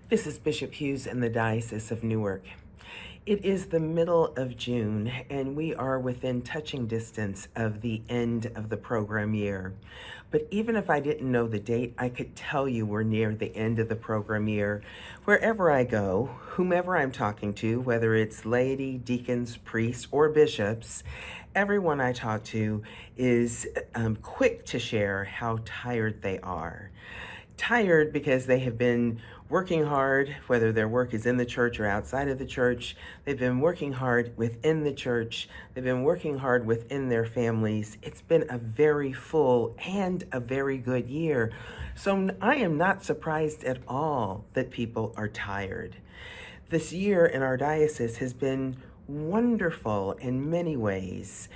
This is Bishop Hughes in the Diocese of Newark. It is the middle of June, and we are within touching distance of the end of the program year. But even if I didn't know the date, I could tell you we're near the end of the program year. Wherever I go, whomever I'm talking to, whether it's laity, deacons, priests, or bishops, everyone I talk to is quick to share how tired they are. Tired because they have been working hard, whether their work is in the church or outside of the church. They've been working hard within the church. They've been working hard within their families. It's been a very full and a very good year. So I am not surprised at all that people are tired. This year in our diocese has been wonderful in many ways.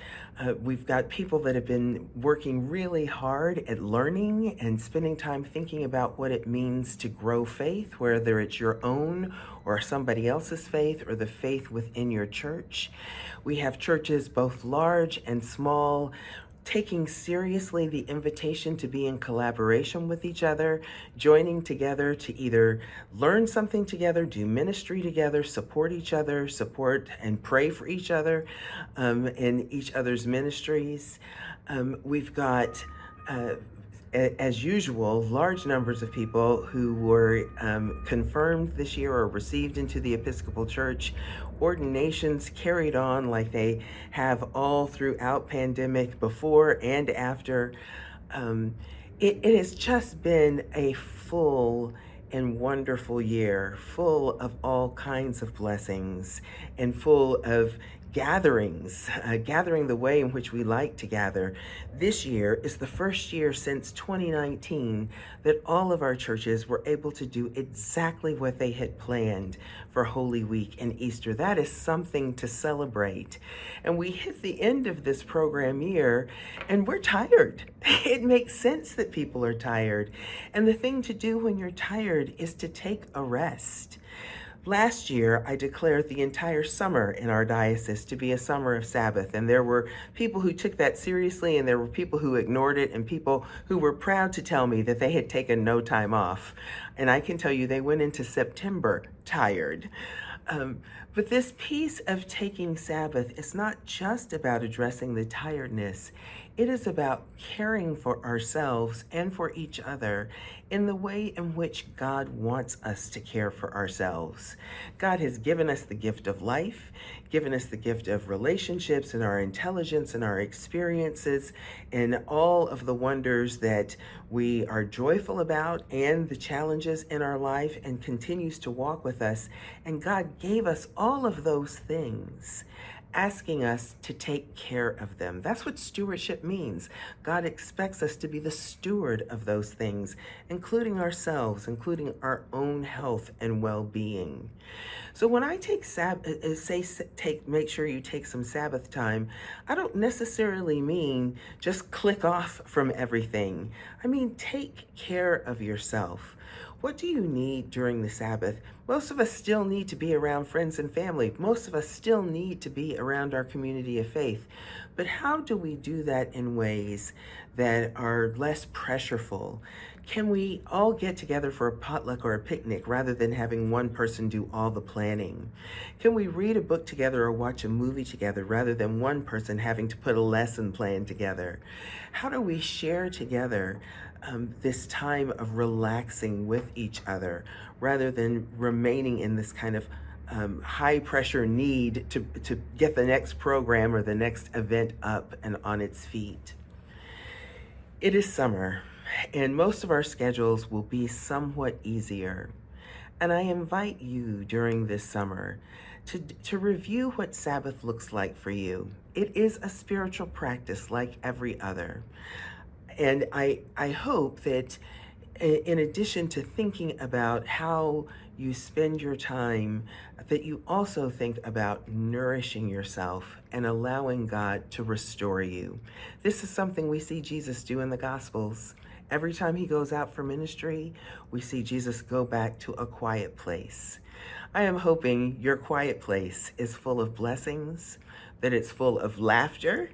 We've got people that have been working really hard at learning and spending time thinking about what it means to grow faith, whether it's your own or somebody else's faith or the faith within your church. We have churches both large and small, taking seriously the invitation to be in collaboration with each other, joining together to either learn something together, do ministry together, support each other, support and pray for each other in each other's ministries. We've got as usual, large numbers of people who were confirmed this year or received into the Episcopal Church. Ordinations carried on like they have all throughout pandemic, before and after. It has just been a full and wonderful year, full of all kinds of blessings and full of gathering the way in which we like to gather. This year is the first year since 2019 that all of our churches were able to do exactly what they had planned for Holy Week and Easter. That is something to celebrate. And we hit the end of this program year and we're tired. It makes sense that people are tired. And the thing to do when you're tired is to take a rest. Last year, I declared the entire summer in our diocese to be a summer of Sabbath, and there were people who took that seriously, and there were people who ignored it, and people who were proud to tell me that they had taken no time off. And I can tell you they went into September tired. But this piece of taking Sabbath is not just about addressing the tiredness. It is about caring for ourselves and for each other in the way in which God wants us to care for ourselves. God has given us the gift of life, given us the gift of relationships and our intelligence and our experiences and all of the wonders that we are joyful about and the challenges in our life, and continues to walk with us. And God gave us all of those things, asking us to take care of them. That's what stewardship means. God expects us to be the steward of those things, including ourselves, including our own health and well-being. So when I make sure you take some Sabbath time, I don't necessarily mean just click off from everything. I mean, take care of yourself. What do you need during the Sabbath? Most of us still need to be around friends and family. Most of us still need to be around our community of faith. But how do we do that in ways that are less pressureful? Can we all get together for a potluck or a picnic rather than having one person do all the planning? Can we read a book together or watch a movie together rather than one person having to put a lesson plan together? How do we share together this time of relaxing with each other rather than remaining in this kind of high pressure need to get the next program or the next event up and on its feet? It is summer, and most of our schedules will be somewhat easier. And I invite you during this summer to review what Sabbath looks like for you. It is a spiritual practice like every other. And I hope that in addition to thinking about how you spend your time, that you also think about nourishing yourself and allowing God to restore you. This is something we see Jesus do in the Gospels. Every time he goes out for ministry, we see Jesus go back to a quiet place. I am hoping your quiet place is full of blessings, that it's full of laughter,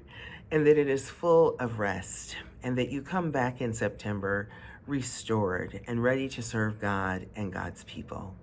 and that it is full of rest, and that you come back in September restored, and ready to serve God and God's people.